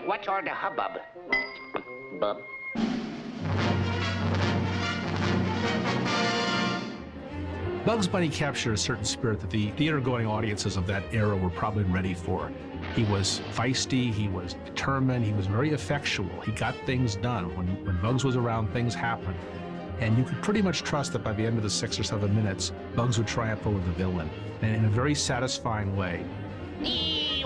what's all the hubbub? Bub? Bugs Bunny captured a certain spirit that the theater-going audiences of that era were probably ready for. He was feisty, he was determined, he was very effectual. He got things done. When Bugs was around, things happened. And you could pretty much trust that by the end of the 6 or 7 minutes, Bugs would triumph over the villain, and in a very satisfying way.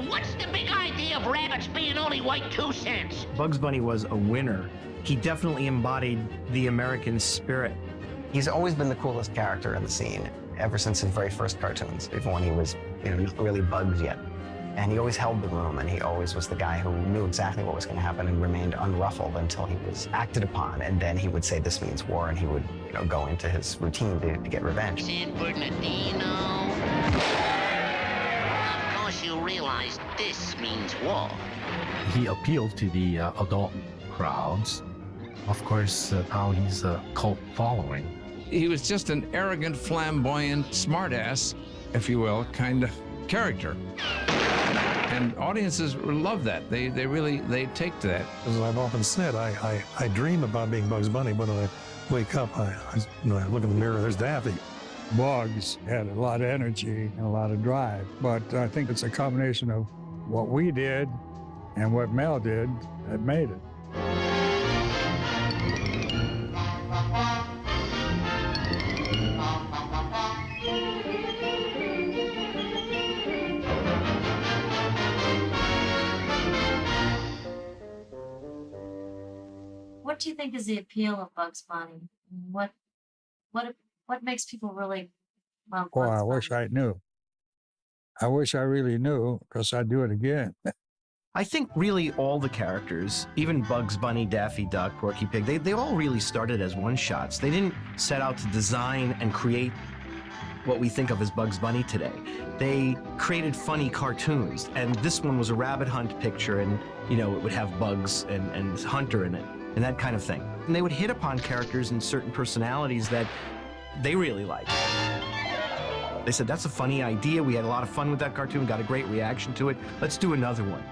What's the big idea of rabbits being only white 2 cents? Bugs Bunny was a winner. He definitely embodied the American spirit. He's always been the coolest character in the scene, ever since his very first cartoons, even when he was, not really Bugs yet. And he always held the room, and he always was the guy who knew exactly what was going to happen and remained unruffled until he was acted upon, and then he would say, "This means war," and he would, go into his routine to get revenge. San Bernardino. Of course you realize this means war. He appealed to the adult crowds. Of course, now he's a cult following. He was just an arrogant, flamboyant, smartass, if you will, kind of character. And audiences love that. They take to that. As I've often said, I dream about being Bugs Bunny, but when I wake up, I look in the mirror, there's Daffy. Bugs had a lot of energy and a lot of drive, but I think it's a combination of what we did and what Mel did that made it. What do you think is the appeal of Bugs Bunny? What makes people really love Bugs Bunny? I wish I knew. I wish I really knew, because I'd do it again. I think really all the characters, even Bugs Bunny, Daffy Duck, Porky Pig, they all really started as one-shots. They didn't set out to design and create what we think of as Bugs Bunny today. They created funny cartoons, and this one was a rabbit hunt picture, and it would have Bugs and Hunter in it, and that kind of thing. And they would hit upon characters and certain personalities that they really liked. They said, "That's a funny idea. We had a lot of fun with that cartoon, got a great reaction to it. Let's do another one."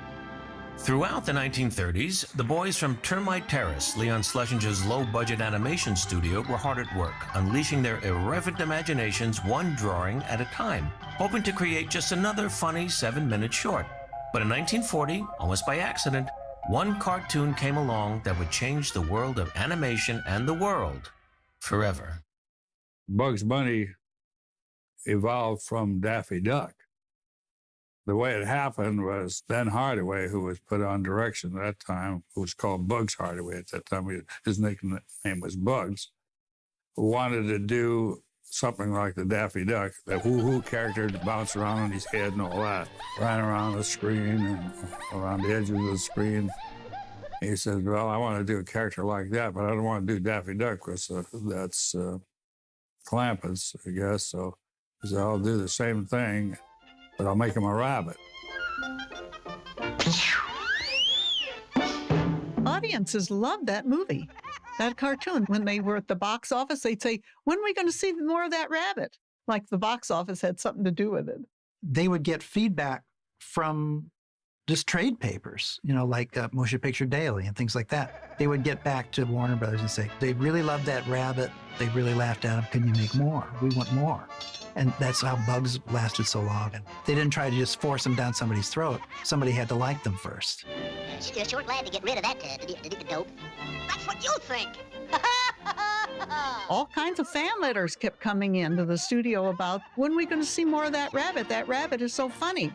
Throughout the 1930s, the boys from Termite Terrace, Leon Schlesinger's low-budget animation studio, were hard at work, unleashing their irreverent imaginations one drawing at a time, hoping to create just another funny 7-minute short. But in 1940, almost by accident, one cartoon came along that would change the world of animation and the world forever. Bugs Bunny evolved from Daffy Duck. The way it happened was Ben Hardaway, who was put on direction at that time, who was called Bugs Hardaway at that time, his nickname was Bugs, wanted to do something like the Daffy Duck, that hoo-hoo character that bounced around on his head and all that, ran around the screen and around the edges of the screen. He said, "Well, I want to do a character like that, but I don't want to do Daffy Duck because that's Clampus, I guess." So he said, "I'll do the same thing, but I'll make him a rabbit." Audiences loved that movie, that cartoon. When they were at the box office, they'd say, "When are we going to see more of that rabbit?" Like the box office had something to do with it. They would get feedback from just trade papers, like Motion Picture Daily and things like that. They would get back to Warner Brothers and say, "They really loved that rabbit. They really laughed at him. Can you make more? We want more." And that's how Bugs lasted so long. And they didn't try to just force them down somebody's throat. Somebody had to like them first. You're sure glad to get rid of that dope. That's what you think. All kinds of fan letters kept coming into the studio about, when are we going to see more of that rabbit? That rabbit is so funny.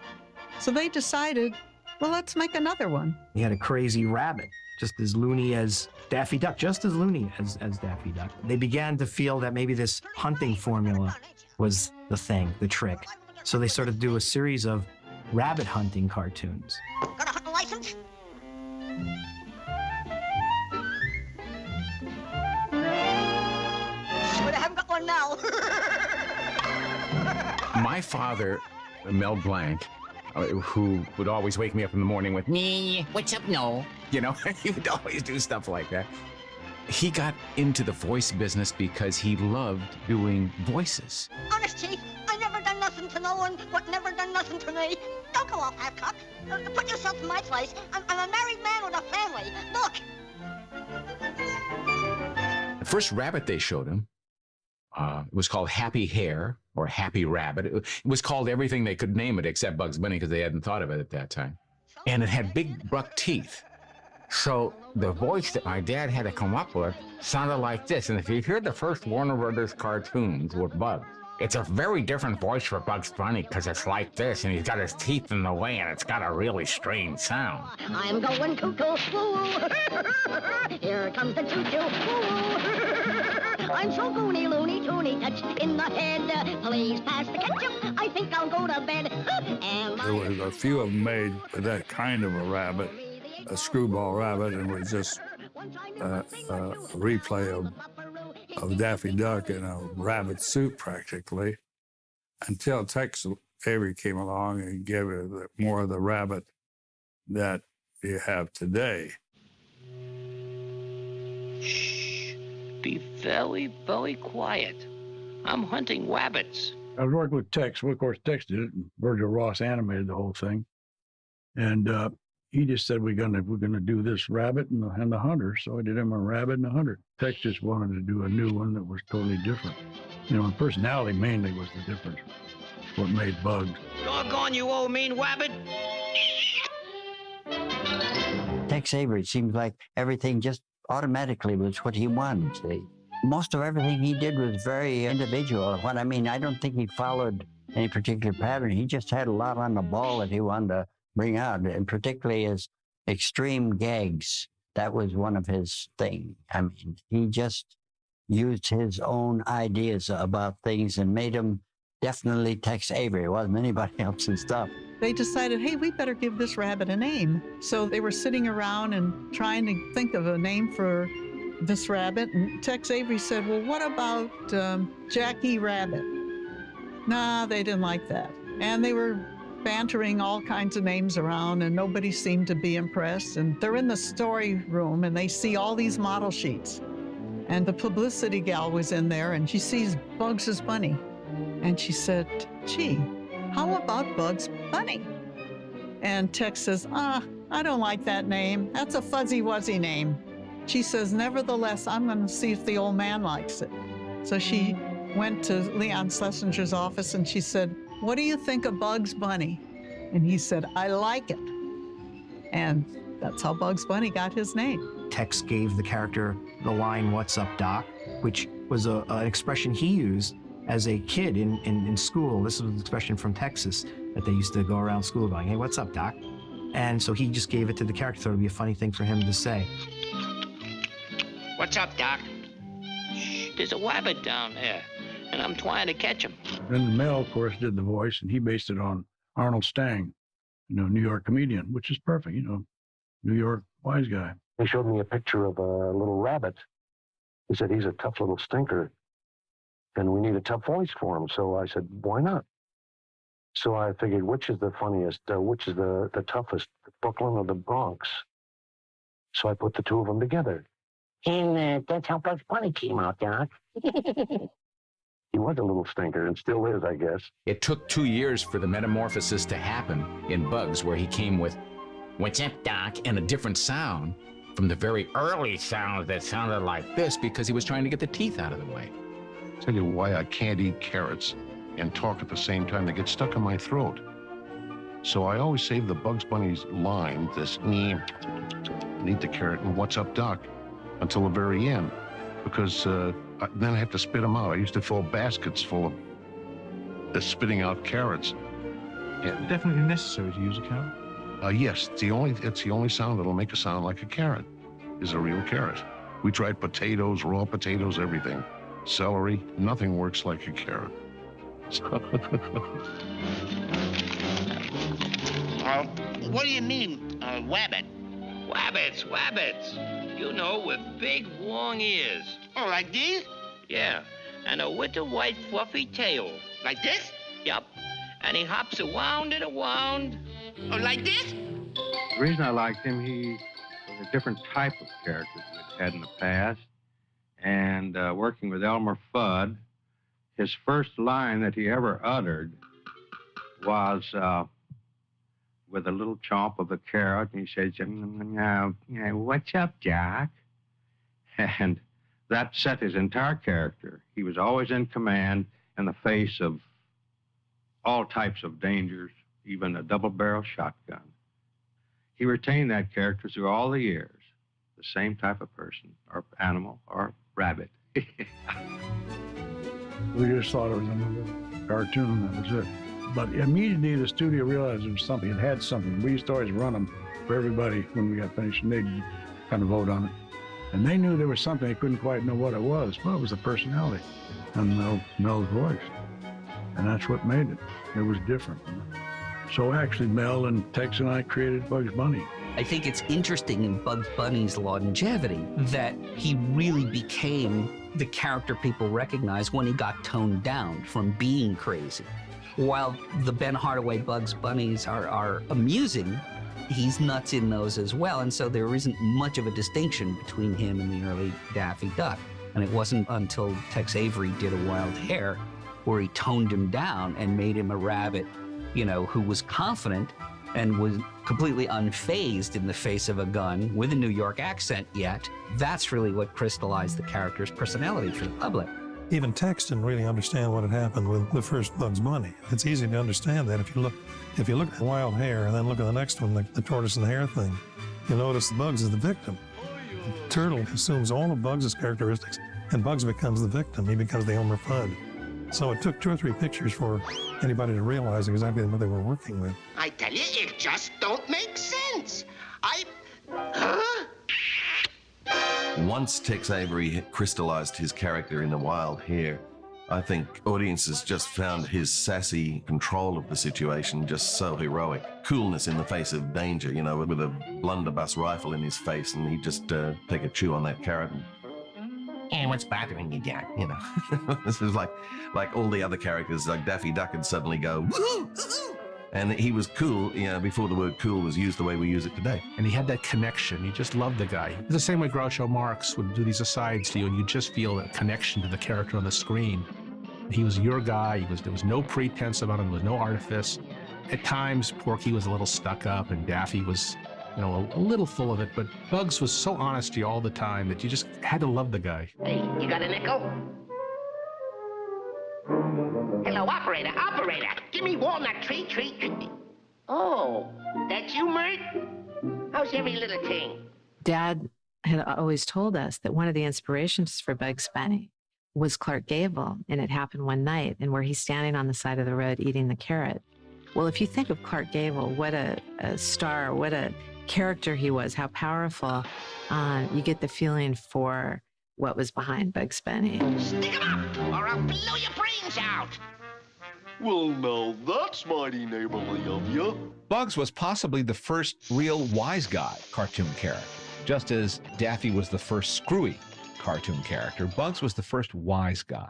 So they decided, well, let's make another one. He had a crazy rabbit, just as loony as Daffy Duck, just as loony as Daffy Duck. They began to feel that maybe this hunting formula was the thing, the trick. So they started to do a series of rabbit hunting cartoons. Got a hunting license? But I haven't got one now. My father, Mel Blanc, who would always wake me up in the morning with, "Me, what's up, no?" He would always do stuff like that. He got into the voice business because he loved doing voices. Honest, Chief, I never done nothing to no one, what never done nothing to me. Don't go off half-cocked. Put yourself in my place. I'm a married man with a family. Look. The first rabbit they showed him, it was called Happy Hare or Happy Rabbit. It was called everything they could name it except Bugs Bunny because they hadn't thought of it at that time. And it had big buck teeth. So the voice that my dad had to come up with sounded like this. And if you hear the first Warner Brothers cartoons with Bugs, it's a very different voice for Bugs Bunny because it's like this, and he's got his teeth in the way, and it's got a really strange sound. I'm going cuckoo. Here comes the choo-choo. I'm so goony, loony, toony, touched in the head. Please pass the ketchup. I think I'll go to bed. And There was a few of them made with that kind of a rabbit, a screwball rabbit, and it was just a replay of Daffy Duck in a rabbit suit practically, until Tex Avery came along and gave it more of the rabbit that you have today. Shh. Be very, very quiet. I'm hunting rabbits. I was working with Tex. Well, of course, Tex did it, and Virgil Ross animated the whole thing. And he just said, we're gonna do this rabbit and the hunter. So I did him a rabbit and a hunter. Tex just wanted to do a new one that was totally different. You know, and personality mainly was the difference. What made Bugs. Doggone you, old mean rabbit. Tex Avery seems like everything just automatically was what he wanted. See? Most of everything he did was very individual. What I mean, I don't think he followed any particular pattern. He just had a lot on the ball that he wanted to bring out, and particularly his extreme gags. That was one of his things. I mean, he just used his own ideas about things and made them definitely Tex Avery. It wasn't anybody else's stuff. They decided, hey, we better give this rabbit a name. So they were sitting around and trying to think of a name for this rabbit. And Tex Avery said, well, what about Jackie Rabbit? Nah, they didn't like that. And they were bantering all kinds of names around, and nobody seemed to be impressed. And they're in the story room, and they see all these model sheets. And the publicity gal was in there, and she sees Bugs Bunny. And she said, gee, how about Bugs Bunny? And Tex says, I don't like that name. That's a fuzzy-wuzzy name. She says, nevertheless, I'm going to see if the old man likes it. So she went to Leon Schlesinger's office, and she said, what do you think of Bugs Bunny? And he said, I like it. And that's how Bugs Bunny got his name. Tex gave the character the line, "What's up, Doc?" which was an expression he used as a kid in school. This was an expression from Texas that they used to go around school going, hey, what's up, Doc? And so he just gave it to the character, so it would be a funny thing for him to say. What's up, Doc? Shh, there's a rabbit down there, and I'm trying to catch him. Then Mel, of course, did the voice, and he based it on Arnold Stang, New York comedian, which is perfect, New York wise guy. He showed me a picture of a little rabbit. He said, he's a tough little stinker, and we need a tough voice for him. So I said, why not? So I figured, which is the funniest, which is the toughest, Brooklyn or the Bronx? So I put the two of them together. And that's how Bugs Bunny came out, Doc. He was a little stinker, and still is, I guess. It took 2 years for the metamorphosis to happen in Bugs, where he came with, "What's up, Doc?" and a different sound from the very early sounds that sounded like this, because he was trying to get the teeth out of the way. I'll tell you why I can't eat carrots and talk at the same time. They get stuck in my throat. So I always save the Bugs Bunny's line, this, and eat the carrot, and "What's up, Doc?" until the very end, because then I have to spit them out. I used to fill baskets full of spitting out carrots. And definitely necessary to use a carrot. Yes, it's the only sound that'll make a sound like a carrot, is a real carrot. We tried potatoes, raw potatoes, everything. Celery, nothing works like a carrot. What do you mean, rabbit? Rabbits. With big, long ears. Oh, like these? Yeah, and a little white, fluffy tail. Like this? Yup. And he hops around and around. Oh, like this? The reason I liked him, he was a different type of character we'd had in the past. And working with Elmer Fudd, his first line that he ever uttered was, with a little chomp of a carrot, and he says, "What's up, Jack?" And that set his entire character. He was always in command in the face of all types of dangers, even a double-barrel shotgun. He retained that character through all the years, the same type of person, or animal, or rabbit. We just thought it was another cartoon, that was it. But immediately the studio realized it was something, it had something. We used to always run them for everybody when we got finished, and they'd kind of vote on it. And they knew there was something, they couldn't quite know what it was. Well, it was the personality and Mel's voice. And that's what made it. It was different. So actually, Mel and Tex and I created Bugs Bunny. I think it's interesting in Bugs Bunny's longevity that he really became the character people recognize when he got toned down from being crazy. While the Ben Hardaway Bugs Bunnies are amusing, he's nuts in those as well, and so there isn't much of a distinction between him and the early Daffy Duck. And it wasn't until Tex Avery did A Wild Hare where he toned him down and made him a rabbit, you know, who was confident and was completely unfazed in the face of a gun with a New York accent yet. That's really what crystallized the character's personality for the public. Even Tex didn't really understand what had happened with the first Bugs Bunny. It's easy to understand that if you look at Wild Hare and then look at the next one, the tortoise and the hare thing, you'll notice Bugs is the victim. The turtle assumes all of Bugs' characteristics, and Bugs becomes the victim. He becomes the Elmer Fudd. So it took 2 or 3 pictures for anybody to realize exactly what they were working with. I tell you, it just don't make sense. Once Tex Avery crystallized his character in The Wild Hare, I think audiences just found his sassy control of the situation just so heroic. Coolness in the face of danger, you know, with a blunderbuss rifle in his face, and he'd just take a chew on that carrot. And what's bothering you, Jack? You know, this is like all the other characters, like Daffy Duck would suddenly go, woohoo, woohoo. And he was cool, you know, before the word cool was used the way we use it today. And he had that connection. You just loved the guy. The same way Groucho Marx would do these asides to you, and you just feel that connection to the character on the screen. He was your guy. There was no pretense about him. There was no artifice. At times, Porky was a little stuck up, and Daffy was, you know, a little full of it. But Bugs was so honest to you all the time that you just had to love the guy. Hey, you got a nickel? Hello, operator, operator. Give me walnut treat. Oh, that's you, Mert? How's every little thing? Dad had always told us that one of the inspirations for Bugs Bunny was Clark Gable, and it happened one night, and where he's standing on the side of the road eating the carrot. Well, if you think of Clark Gable, what a star, what a character he was, how powerful, you get the feeling for what was behind Bugs Bunny. Stick 'em up, or I'll blow your brains out. Well, now that's mighty neighborly of you. Bugs was possibly the first real wise guy cartoon character. Just as Daffy was the first screwy cartoon character, Bugs was the first wise guy.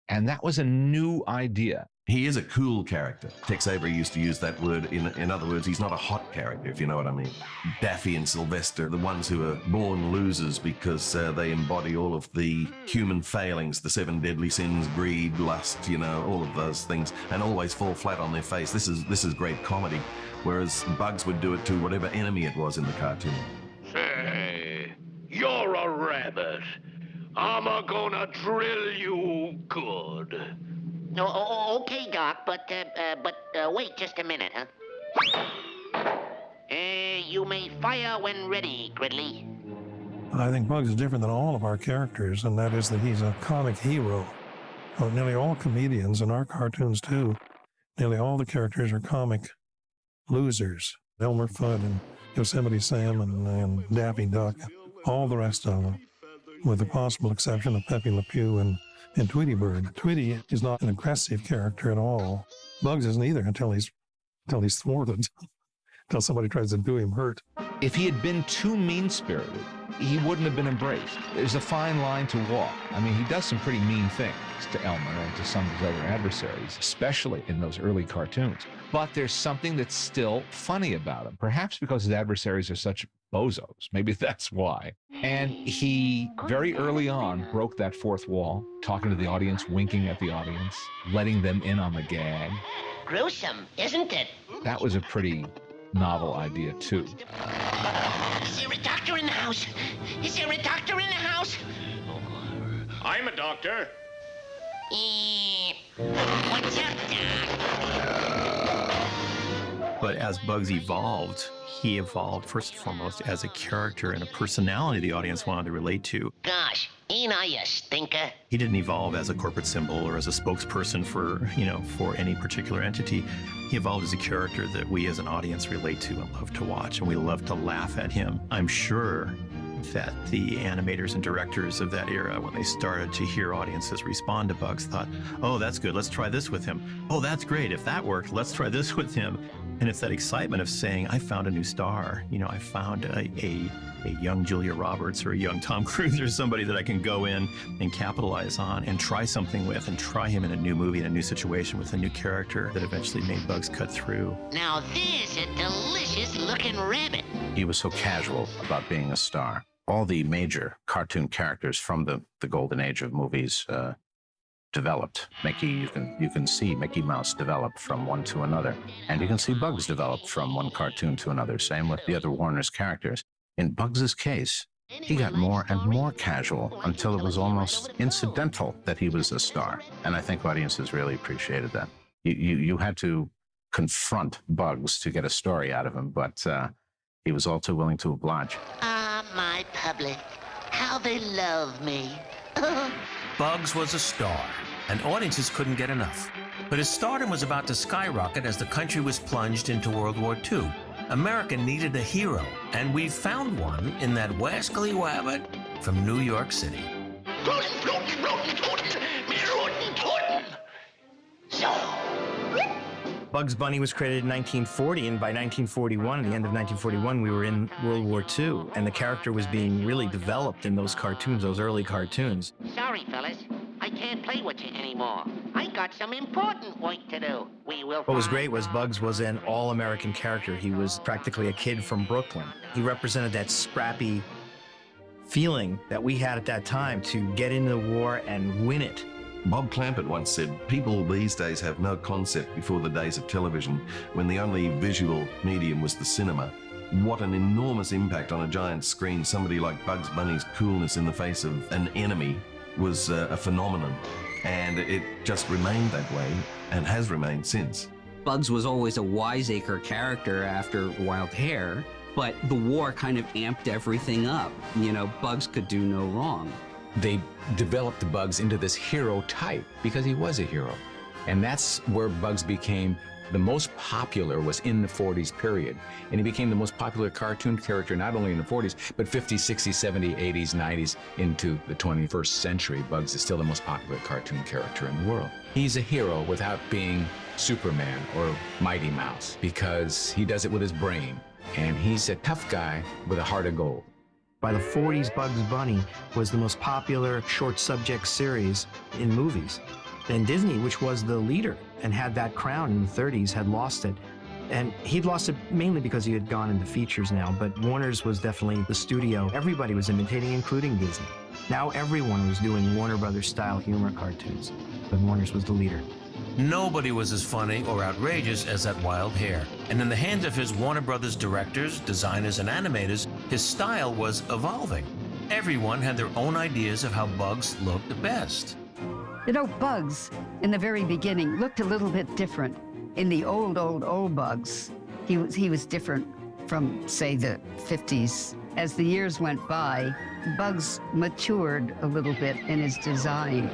And that was a new idea. He is a cool character. Tex Avery used to use that word. In other words, he's not a hot character, if you know what I mean. Daffy and Sylvester, the ones who are born losers because they embody all of the human failings, the 7 deadly sins, greed, lust, you know, all of those things, and always fall flat on their face. This is great comedy, whereas Bugs would do it to whatever enemy it was in the cartoon. Say, you're a rabbit. I'm gonna drill you good. Okay, Doc, but wait just a minute, huh? You may fire when ready, Gridley. I think Bugs is different than all of our characters, and that is that he's a comic hero. Well, nearly all comedians, in our cartoons too, nearly all the characters are comic losers. Elmer Fudd and Yosemite Sam and Daffy Duck, all the rest of them, with the possible exception of Pepe Le Pew and Tweety Bird. Tweety is not an aggressive character at all. Bugs isn't either until he's thwarted, until somebody tries to do him hurt. If he had been too mean-spirited, he wouldn't have been embraced. There's a fine line to walk. I mean, he does some pretty mean things to Elmer and to some of his other adversaries, especially in those early cartoons. But there's something that's still funny about him, perhaps because his adversaries are such bozos. Maybe that's why. And he, very early on, broke that fourth wall, talking to the audience, winking at the audience, letting them in on the gag. Gruesome, isn't it? That was a pretty novel idea too. Is there a doctor in the house? Is there a doctor in the house? I'm a doctor. What's up, Doc? But as Bugs evolved, he evolved first and foremost as a character and a personality the audience wanted to relate to. Gosh, ain't I a stinker? He didn't evolve as a corporate symbol or as a spokesperson for, for any particular entity. He evolved as a character that we as an audience relate to and love to watch, and we love to laugh at him. I'm sure that the animators and directors of that era, when they started to hear audiences respond to Bugs, thought, oh, that's good, let's try this with him. Oh, that's great, if that worked, let's try this with him. And it's that excitement of saying, I found a new star. I found a young Julia Roberts or a young Tom Cruise or somebody that I can go in and capitalize on and try something with and try him in a new movie, in a new situation with a new character that eventually made Bugs cut through. Now there's a delicious looking rabbit. He was so casual about being a star. All the major cartoon characters from the golden age of movies developed. Mickey, you can see Mickey Mouse develop from one to another, and you can see Bugs develop from one cartoon to another. Same with the other Warner's characters. In Bugs's case, he got more and more casual until it was almost incidental that he was a star, and I think audiences really appreciated that. You had to confront Bugs to get a story out of him, but he was also willing to oblige. Ah, my public, how they love me. Bugs was a star, and audiences couldn't get enough. But his stardom was about to skyrocket as the country was plunged into World War II. America needed a hero, and we found one in that wascally wabbit from New York City. Bugs Bunny was created in 1940, and by 1941, at the end of 1941, we were in World War II, and the character was being really developed in those cartoons, those early cartoons. Sorry, fellas. I can't play with you anymore. I got some important work to do. We will. What was great was Bugs was an all-American character. He was practically a kid from Brooklyn. He represented that scrappy feeling that we had at that time to get into the war and win it. Bob Clampett once said, people these days have no concept before the days of television, when the only visual medium was the cinema. What an enormous impact on a giant screen somebody like Bugs Bunny's coolness in the face of an enemy was a phenomenon. And it just remained that way and has remained since. Bugs was always a wiseacre character after Wild Hare, but the war kind of amped everything up. Bugs could do no wrong. They developed Bugs into this hero type because he was a hero. And that's where Bugs became the most popular, was in the 40s period. And he became the most popular cartoon character not only in the 40s, but 50s, 60s, 70s, 80s, 90s into the 21st century. Bugs is still the most popular cartoon character in the world. He's a hero without being Superman or Mighty Mouse because he does it with his brain. And he's a tough guy with a heart of gold. By the 40s, Bugs Bunny was the most popular short subject series in movies. And Disney, which was the leader and had that crown in the 30s, had lost it. And he'd lost it mainly because he had gone into features now, but Warner's was definitely the studio everybody was imitating, including Disney. Now everyone was doing Warner Brothers style humor cartoons, but Warner's was the leader. Nobody was as funny or outrageous as that Wild Hare. And in the hands of his Warner Brothers directors, designers, and animators, his style was evolving. Everyone had their own ideas of how Bugs looked the best. Bugs, in the very beginning, looked a little bit different. In the old Bugs, he was different from, say, the 50s. As the years went by, Bugs matured a little bit in his design.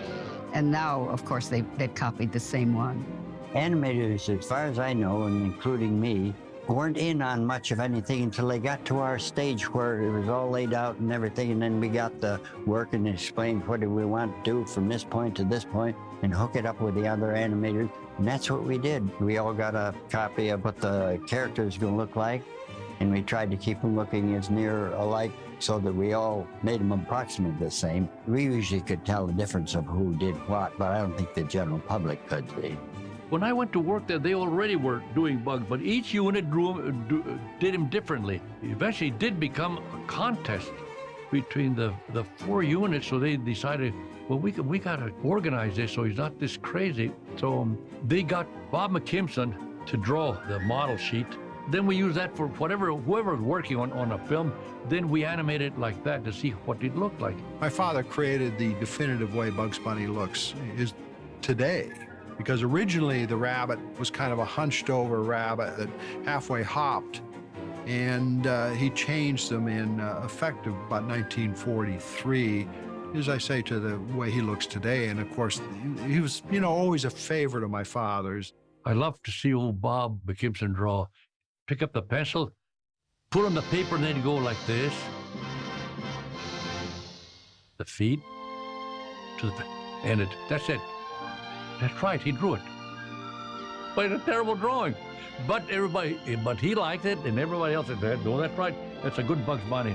And now, of course, they've copied the same one. Animators, as far as I know, and including me, weren't in on much of anything until they got to our stage where it was all laid out and everything, and then we got the work and explained what do we want to do from this point to this point and hook it up with the other animators. And that's what we did. We all got a copy of what the characters are going to look like, and we tried to keep them looking as near alike so that we all made them approximately the same. We usually could tell the difference of who did what, but I don't think the general public could see. When I went to work there, they already were doing Bugs, but each unit did him differently. Eventually it did become a contest between the 4 units, so they decided, well, we got to organize this so he's not this crazy. So they got Bob McKimson to draw the model sheet, Then we use that for whoever's working on a film, then we animate it like that to see what it looked like. My father created the definitive way Bugs Bunny looks is today, because originally the rabbit was kind of a hunched over rabbit that halfway hopped, and he changed them in effect of about 1943, as I say, to the way he looks today. And of course, he was, you know, always a favorite of my father's. I love to see old Bob McKimson draw. Pick up the pencil, put on the paper, and then go like this. The feet to the, and that's it. That's right, he drew it. But it's a terrible drawing. But he liked it, and everybody else said, no, that's right. That's a good Bugs Bunny.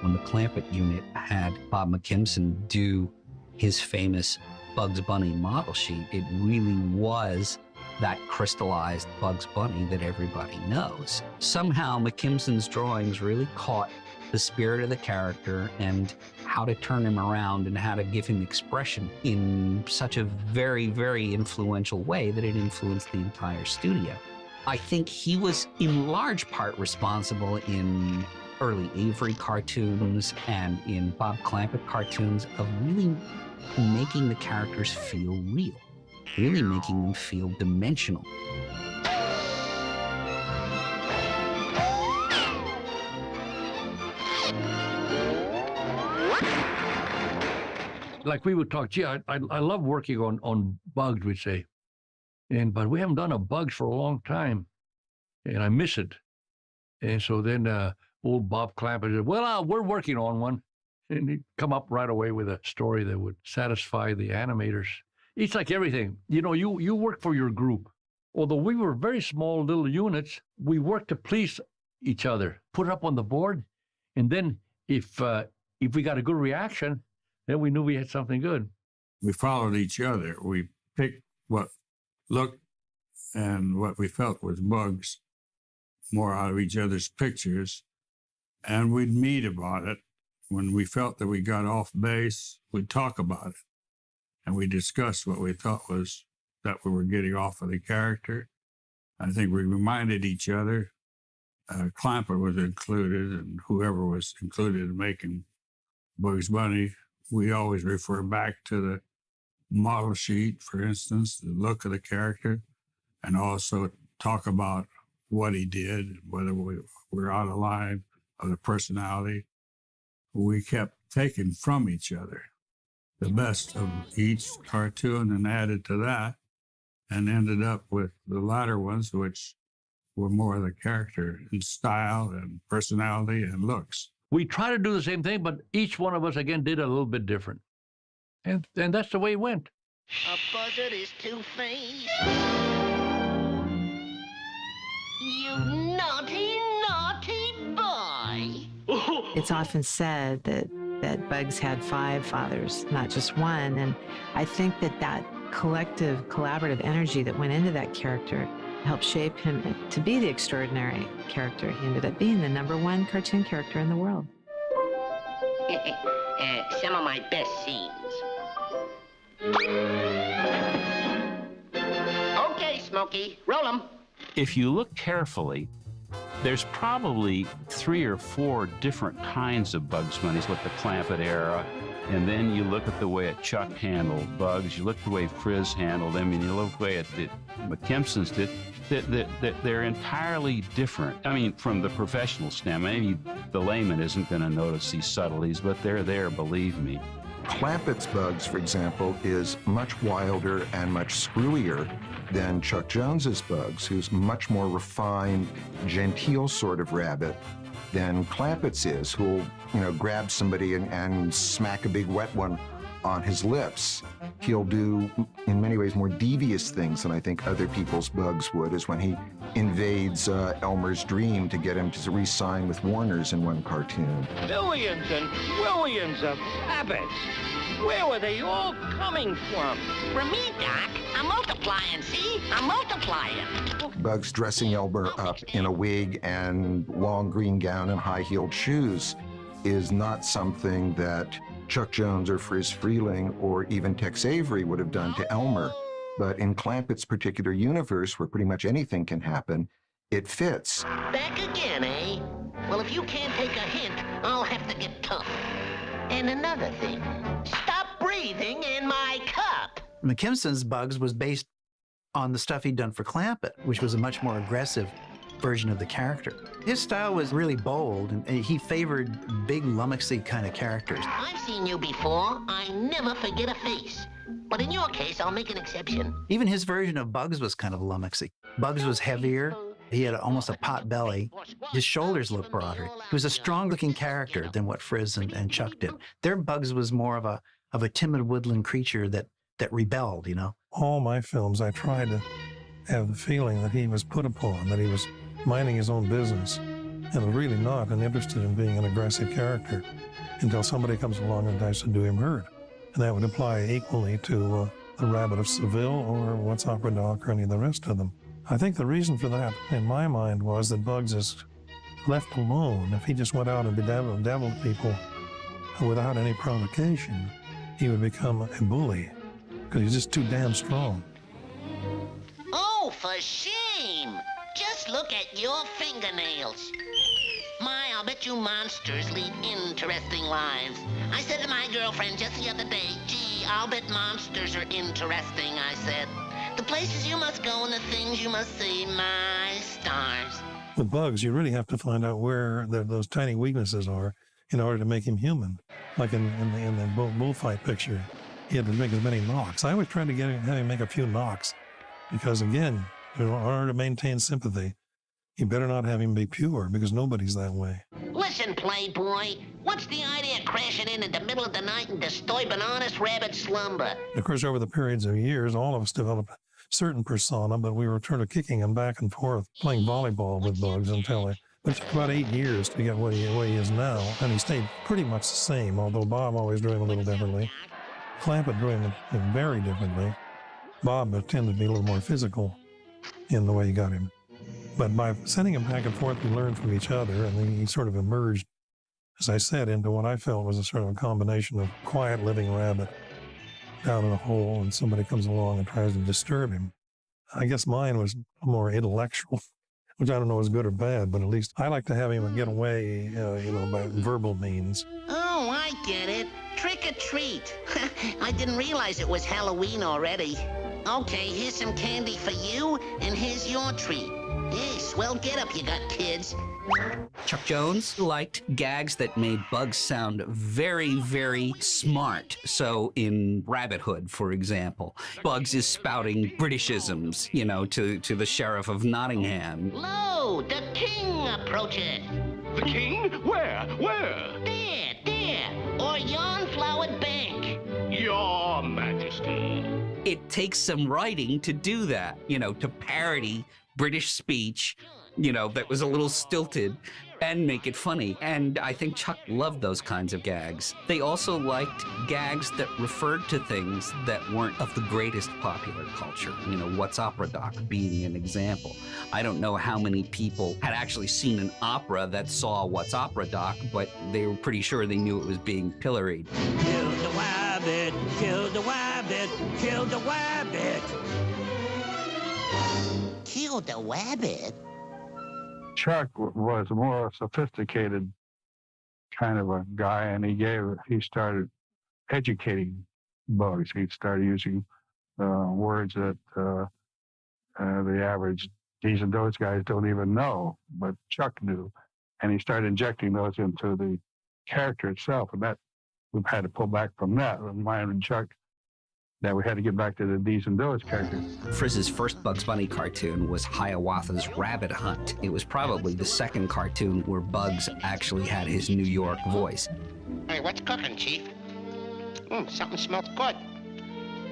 When the Clampett unit had Bob McKimson do his famous Bugs Bunny model sheet, it really was that crystallized Bugs Bunny that everybody knows. Somehow McKimson's drawings really caught the spirit of the character and how to turn him around and how to give him expression in such a very, very influential way that it influenced the entire studio. I think he was in large part responsible in early Avery cartoons and in Bob Clampett cartoons of really making the characters feel real, really making them feel dimensional. Like we would talk, gee, I love working on Bugs, we'd say. But we haven't done a Bugs for a long time, and I miss it. And so then old Bob Clampett said, well, we're working on one. And he'd come up right away with a story that would satisfy the animators. It's like everything. You know, you work for your group. Although we were very small little units, we worked to please each other, put it up on the board, and then if we got a good reaction, then we knew we had something good. We followed each other. We picked what looked and what we felt was Bugs more out of each other's pictures, and we'd meet about it. When we felt that we got off base, we'd talk about it, and we discussed what we thought was that we were getting off of the character. I think we reminded each other. Clampett was included, and whoever was included in making Bugs Bunny, we always refer back to the model sheet, for instance, the look of the character, and also talk about what he did, whether we were out of line of the personality. We kept taking from each other the best of each cartoon and added to that, and ended up with the latter ones, which were more of the character in style and personality and looks. We try to do the same thing, but each one of us, again, did a little bit different. And that's the way it went. A buzzard is two-faced. You naughty, naughty boy. It's often said that Bugs had 5 fathers, not just one. And I think that collective, collaborative energy that went into that character helped shape him to be the extraordinary character he ended up being, the #1 cartoon character in the world. Some of my best scenes. Okay, Smokey, roll 'em. If you look carefully, there's probably 3 or 4 different kinds of Bugs Bunnies with the Clampett era. And then you look at the way that Chuck handled Bugs, you look at the way Frizz handled them, and you look at the way that McKimson's did, that they're entirely different. I mean, from the professional standpoint, maybe the layman isn't going to notice these subtleties, but they're there, believe me. Clampett's Bugs, for example, is much wilder and much screwier than Chuck Jones's Bugs, who's much more refined, genteel sort of rabbit than Clampett's is, who'll, grab somebody and smack a big wet one on his lips. He'll do, in many ways, more devious things than I think other people's Bugs would, is when he invades Elmer's dream to get him to re-sign with Warner's in one cartoon. Millions and millions of rabbits. Where were they all coming from? From me, Doc. I'm multiplying, see? I'm multiplying. Bugs dressing Elmer up in a wig and long green gown and high-heeled shoes is not something that Chuck Jones or Frizz Freeling or even Tex Avery would have done to Elmer. But in Clampett's particular universe, where pretty much anything can happen, it fits. Back again, eh? Well, if you can't take a hint, I'll have to get tough. And another thing, stop breathing in my cup. McKimson's Bugs was based on the stuff he'd done for Clampett, which was a much more aggressive version of the character. His style was really bold, and he favored big, lummoxy kind of characters. I've seen you before. I never forget a face. But in your case, I'll make an exception. Even his version of Bugs was kind of lummoxy. Bugs was heavier. He had almost a pot belly. His shoulders looked broader. He was a strong-looking character than what Frizz and Chuck did. Their Bugs was more of a timid woodland creature that rebelled, you know? All my films, I tried to have the feeling that he was put upon, that he was minding his own business, and really not interested in being an aggressive character until somebody comes along and tries to do him hurt. And that would apply equally to the Rabbit of Seville or What's Opera Doc or any of the rest of them. I think the reason for that, in my mind, was that Bugs is left alone. If he just went out and bedeviled people without any provocation, he would become a bully, because he's just too damn strong. Oh, for shame! Just look at your fingernails. My, I'll bet you monsters lead interesting lives. I said to my girlfriend just the other day, gee, I'll bet monsters are interesting, I said. The places you must go and the things you must see, my stars. With Bugs, you really have to find out where those tiny weaknesses are in order to make him human. Like in the bullfight picture, he had to make as many knocks. I always tried to have him make a few knocks, because again, in order to maintain sympathy, you better not have him be pure, because nobody's that way. Listen, Playboy, what's the idea of crashing in the middle of the night and disturbing honest rabbit slumber? Of course, over the periods of years, all of us developed a certain persona, but we were sort of kicking him back and forth, playing volleyball with Bugs until it took about 8 years to get where he is now, and he stayed pretty much the same, although Bob always drew him a little differently. Clampett drew him very differently. Bob tended to be a little more physical in the way he got him. But by sending him back and forth, we learned from each other, and then he sort of emerged, as I said, into what I felt was a sort of a combination of quiet living rabbit down in a hole, and somebody comes along and tries to disturb him. I guess mine was more intellectual, which I don't know is good or bad, but at least I like to have him get away, by verbal means. Oh, I get it. Trick or treat. I didn't realize it was Halloween already. Okay, here's some candy for you, and here's your treat. Hey, swell get up you got, kids. Chuck Jones liked gags that made Bugs sound very, very smart. So in Rabbit Hood, for example, Bugs is spouting Britishisms, to the Sheriff of Nottingham. Lo, the king approacheth. The king? Where? There, or yon flowered bank. Your Majesty. It takes some writing to do that, to parody British speech, that was a little stilted and make it funny. And I think Chuck loved those kinds of gags. They also liked gags that referred to things that weren't of the greatest popular culture. What's Opera Doc being an example. I don't know how many people had actually seen an opera that saw What's Opera Doc, but they were pretty sure they knew it was being pilloried. Kill the wabbit, kill the wabbit, kill the wabbit. Kill the wabbit? Chuck was a more sophisticated kind of a guy, and he started educating Bugs. He started using words that the average D's and Do's guys don't even know, but Chuck knew. And he started injecting those into the character itself, and that we've had to pull back from that. Mine and Chuck, that we had to get back to the D's and Do's characters. Frizz's first Bugs Bunny cartoon was Hiawatha's Rabbit Hunt. It was probably the second cartoon where Bugs actually had his New York voice. Hey, what's cooking, Chief? Something smells good.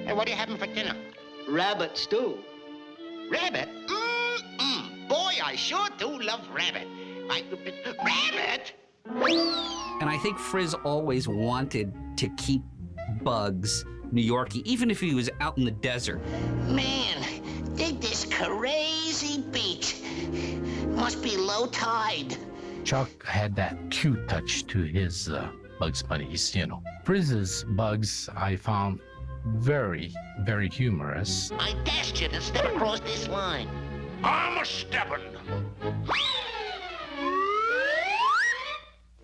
Hey, what are you having for dinner? Rabbit stew. Rabbit? Boy, I sure do love rabbit. Rabbit? And I think Frizz always wanted to keep Bugs New Yorkie, even if he was out in the desert. Man, dig this crazy beach. Must be low tide. Chuck had that cute touch to his Bugs Bunnies, Frizz's Bugs I found very, very humorous. I dashed you to step across this line. I'm a steppin'.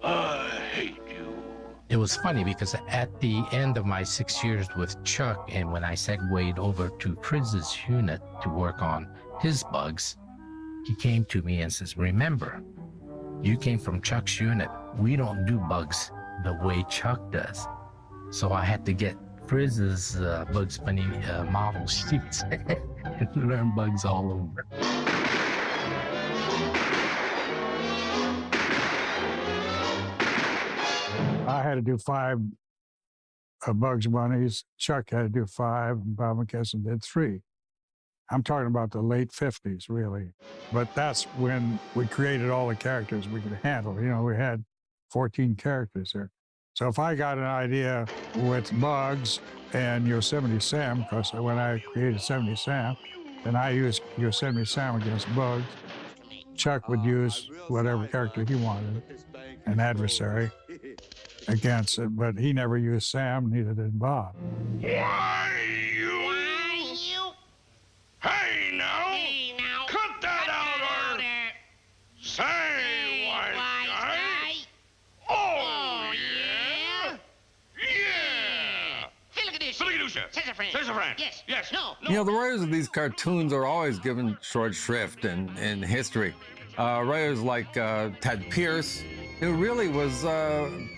I hate you. It was funny because at the end of my 6 years with Chuck, and when I segued over to Frizz's unit to work on his bugs, he came to me and says, remember, you came from Chuck's unit. We don't do bugs the way Chuck does. So I had to get Frizz's Bugs Bunny model sheets and learn bugs all over. I had to do 5 Bugs Bunnies. Chuck had to do 5, and Bob McKesson did 3. I'm talking about the late 50s, really. But that's when we created all the characters we could handle. You know, we had 14 characters there. So if I got an idea with Bugs and Yosemite Sam, because when I created Yosemite Sam, then I used Yosemite Sam against Bugs. Chuck would use whatever character he wanted, an adversary, against it, but he never used Sam, neither did Bob. Why you? Hey now! Cut that out, or say, wise guy! Oh, yeah! Yeah! Philadelphia! Schizophrenic! Yes! No! You know, the writers of these cartoons are always given short shrift in history. Writers like Ted Pierce, who really was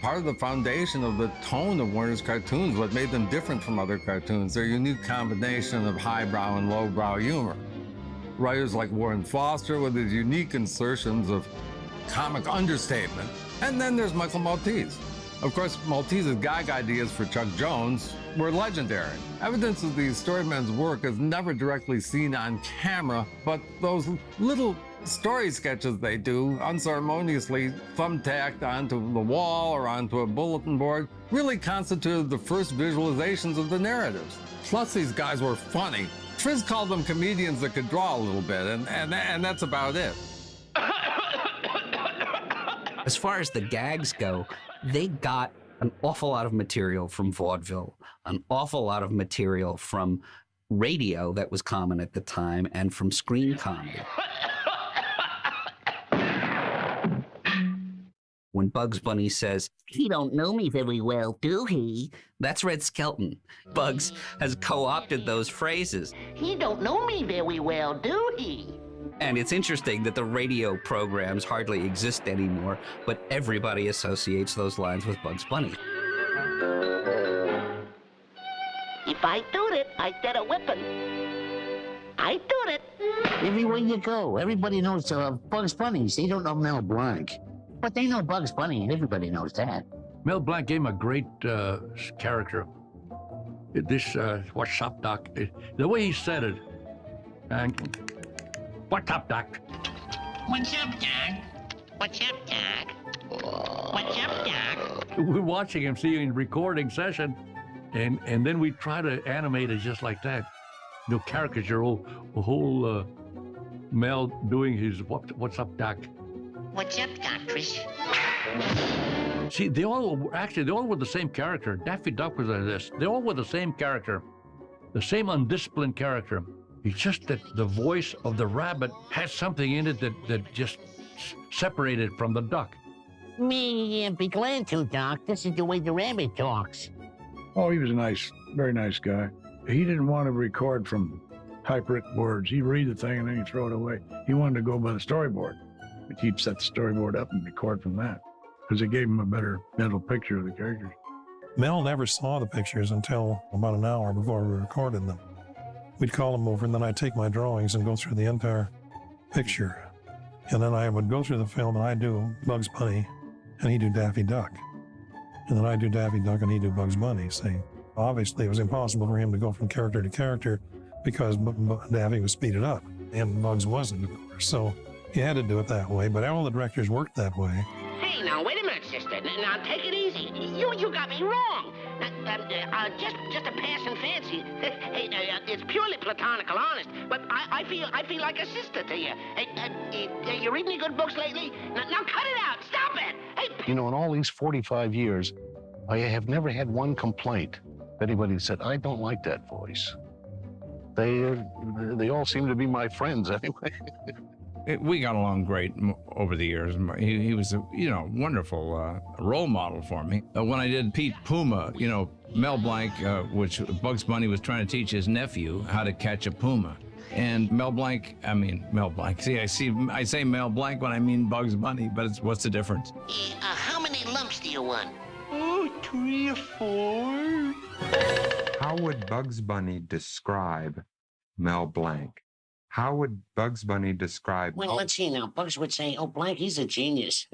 part of the foundation of the tone of Warner's cartoons, what made them different from other cartoons, their unique combination of highbrow and lowbrow humor. Writers like Warren Foster with his unique insertions of comic understatement. And then there's Michael Maltese. Of course, Maltese's gag ideas for Chuck Jones were legendary. Evidence of the storyman's work is never directly seen on camera, but those little story sketches they do, unceremoniously thumbtacked onto the wall or onto a bulletin board, really constituted the first visualizations of the narratives. Plus, these guys were funny. Frizz called them comedians that could draw a little bit, and that's about it. As far as the gags go, they got an awful lot of material from vaudeville, an awful lot of material from radio that was common at the time, and from screen comedy. When Bugs Bunny says, "He don't know me very well, do he?" That's Red Skelton. Bugs has co-opted those phrases. He don't know me very well, do he? And it's interesting that the radio programs hardly exist anymore, but everybody associates those lines with Bugs Bunny. If I do it, I get a whipping. I do it. Everywhere you go, everybody knows Bugs Bunny. They don't know Mel Blanc. But they know Bugs Bunny, and everybody knows that. Mel Blanc gave him a great character. What's up, Doc? The way he said it. And what's up, Doc? What's up, Doc? What's up, Doc? What's up, Doc? We're watching him, seeing recording session, and then we try to animate it just like that. You know, caricature, whole Mel doing his what's up, Doc? What's up, Doctors? See, they all were the same character. Daffy Duck was this. They all were the same character, the same undisciplined character. It's just that the voice of the rabbit has something in it that just separated from the duck. Me, be glad to, Doc. This is the way the rabbit talks. Oh, he was a nice, very nice guy. He didn't want to record from typewritten words. He'd read the thing and then he'd throw it away. He wanted to go by the storyboard. He'd set the storyboard up and record from that because it gave him a better mental picture of the characters. Mel never saw the pictures until about an hour before we recorded them. We'd call him over, and then I'd take my drawings and go through the entire picture. And then I would go through the film, and I'd do Bugs Bunny, and he'd do Daffy Duck. And then I'd do Daffy Duck, and he'd do Bugs Bunny. See, obviously, it was impossible for him to go from character to character because Daffy was speeded up, and Bugs wasn't, of course. So you had to do it that way, but all the directors worked that way. Hey, now, wait a minute, sister. Now, take it easy. You got me wrong. Just a passing fancy. Hey, it's purely platonical, honest. But I feel like a sister to you. Hey, you read any good books lately? Now cut it out. Stop it. Hey. You know, in all these 45 years, I have never had one complaint. Anybody said, I don't like that voice. They all seem to be my friends anyway. We got along great over the years. He was a wonderful role model for me. When I did Pete Puma, Mel Blanc, which Bugs Bunny was trying to teach his nephew how to catch a puma. And Mel Blanc. See, I say Mel Blanc when I mean Bugs Bunny, but what's the difference? How many lumps do you want? Oh, 3 or 4. How would Bugs Bunny describe Mel Blanc? How would Bugs Bunny describe... Well, let's see now. Bugs would say, oh, Blanc, he's a genius.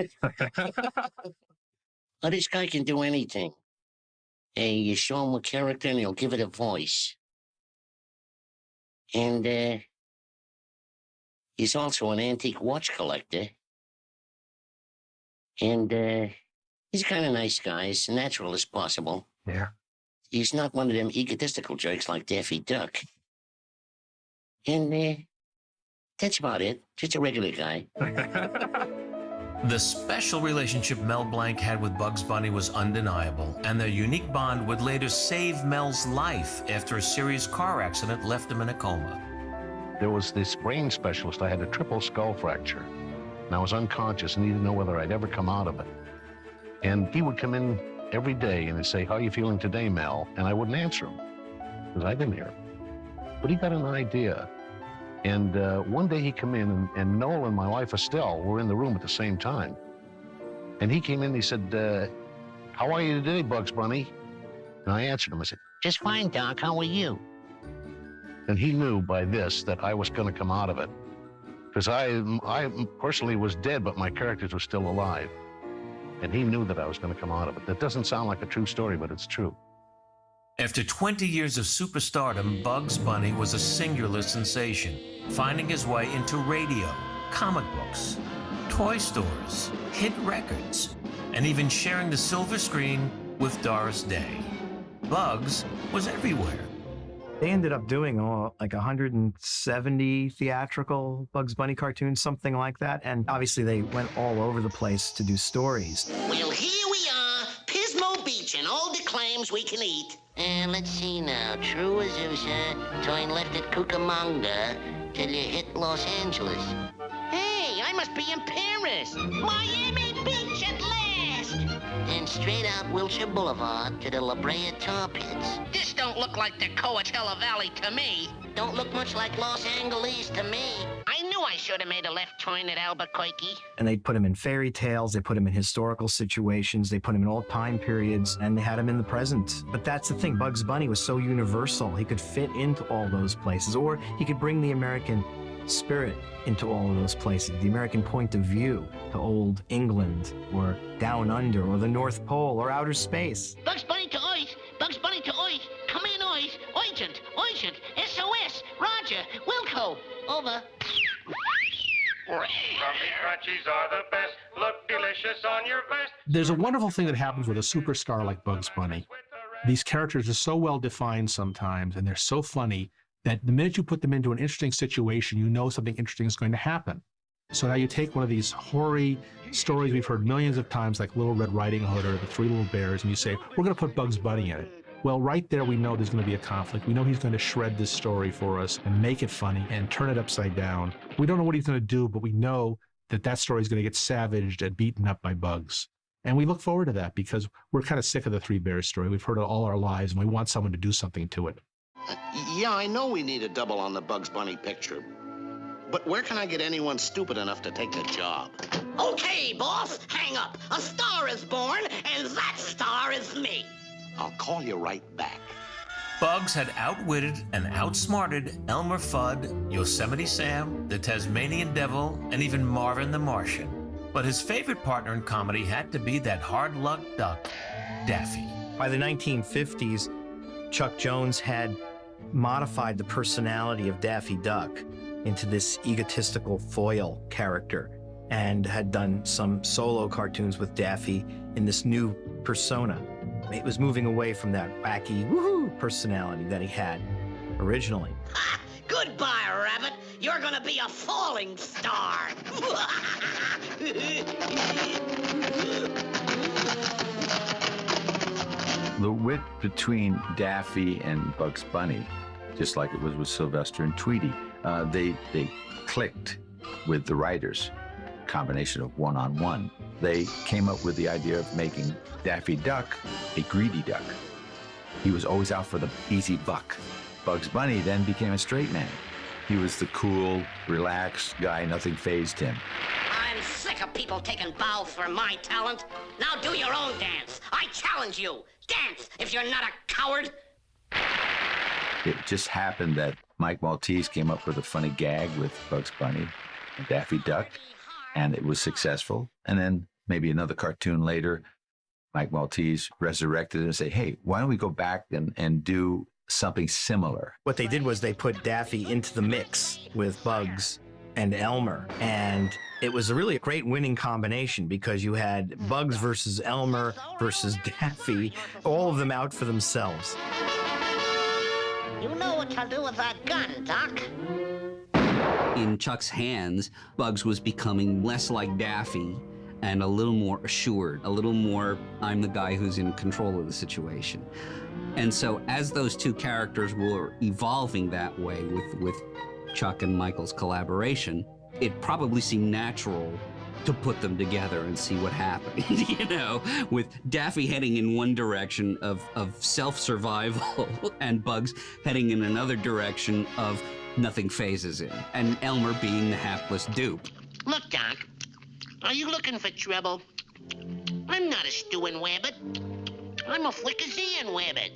Oh, this guy can do anything. Hey, you show him a character and he'll give it a voice. And he's also an antique watch collector. And he's a kind of nice guy, as natural as possible. Yeah. He's not one of them egotistical jerks like Daffy Duck. And that's about it. Just a regular guy. The special relationship Mel Blanc had with Bugs Bunny was undeniable, and their unique bond would later save Mel's life after a serious car accident left him in a coma. There was this brain specialist. I had a triple skull fracture, and I was unconscious and didn't know whether I'd ever come out of it. And he would come in every day and he'd say, how are you feeling today, Mel? And I wouldn't answer him because I didn't hear him. But he got an idea. And one day he came in, and Noel and my wife Estelle were in the room at the same time. And he came in and he said, how are you today, Bugs Bunny? And I answered him. I said, just fine, Doc. How are you? and he knew by this that I was going to come out of it. Because I personally was dead, but my characters were still alive. And he knew that I was going to come out of it. That doesn't sound like a true story, but it's true. After 20 years of superstardom, Bugs Bunny was a singular sensation, finding his way into radio, comic books, toy stores, hit records, and even sharing the silver screen with Doris Day. Bugs was everywhere. They ended up doing like 170 theatrical Bugs Bunny cartoons, something like that. And obviously they went all over the place to do stories. Well, here we are, Pismo Beach, and all the clams we can eat. And let's see now, True Azusa, turn left at Cucamonga till you hit Los Angeles. Hey, I must be in Paris. Miami Beach at last. Then straight out Wilshire Boulevard to the La Brea Tar Pits. This don't look like the Coachella Valley to me. Don't look much like Los Angeles to me. I knew I should have made a left turn at Albuquerque. And they put him in fairy tales, they put him in historical situations, they put him in all time periods, and they had him in the present. But that's the thing, Bugs Bunny was so universal. He could fit into all those places, or he could bring the American spirit into all of those places, the American point of view to old England, or down under, or the North Pole, or outer space. Bugs Bunny to Earth! Bugs Bunny to Earth! Come in, Earth! Urgent! Urgent! SOS! Roger! Wilco! Over. Crumbly crunchies are the best. Look delicious on your vest. There's a wonderful thing that happens with a superstar like Bugs Bunny. These characters are so well defined sometimes, and they're so funny that the minute you put them into an interesting situation, you know something interesting is going to happen. So now you take one of these hoary stories we've heard millions of times, like Little Red Riding Hood or The Three Little Bears, and you say, we're going to put Bugs Bunny in it. Well, right there, we know there's going to be a conflict. We know he's going to shred this story for us and make it funny and turn it upside down. We don't know what he's going to do, but we know that that story is going to get savaged and beaten up by Bugs. And we look forward to that because we're kind of sick of the Three Bears story. We've heard it all our lives, and we want someone to do something to it. Yeah, I know we need a double on the Bugs Bunny picture. But where can I get anyone stupid enough to take the job? Okay, boss, hang up. A star is born, and that star is me. I'll call you right back. Bugs had outwitted and outsmarted Elmer Fudd, Yosemite Sam, the Tasmanian Devil, and even Marvin the Martian. But his favorite partner in comedy had to be that hard-luck duck, Daffy. By the 1950s, Chuck Jones had modified the personality of Daffy Duck into this egotistical foil character and had done some solo cartoons with Daffy in this new persona. It was moving away from that wacky woohoo personality that he had originally. Goodbye, Rabbit. You're gonna be a falling star. The wit between Daffy and Bugs Bunny, just like it was with Sylvester and Tweety, they clicked with the writers, combination of one-on-one. They came up with the idea of making Daffy Duck a greedy duck. He was always out for the easy buck. Bugs Bunny then became a straight man. He was the cool, relaxed guy, nothing fazed him. I'm sick of people taking bows for my talent. Now do your own dance. I challenge you. Dance if you're not a coward. It just happened that Mike Maltese came up with a funny gag with Bugs Bunny and Daffy Duck, and it was successful. And then maybe another cartoon later, Mike Maltese resurrected it and say, hey, why don't we go back and do something similar? What they did was they put Daffy into the mix with Bugs and Elmer, and it was really a great winning combination because you had Bugs versus Elmer versus Daffy, all of them out for themselves. You know what to do with that gun, Doc. In Chuck's hands, Bugs was becoming less like Daffy and a little more assured, a little more, I'm the guy who's in control of the situation. And so as those two characters were evolving that way with Chuck and Michael's collaboration, it probably seemed natural to put them together and see what happened, you know, with Daffy heading in one direction of self-survival and Bugs heading in another direction of nothing phases him, and Elmer being the hapless dupe. Look, Doc, are you looking for trouble? I'm not a stewing wabbit. I'm a fricasseeing wabbit.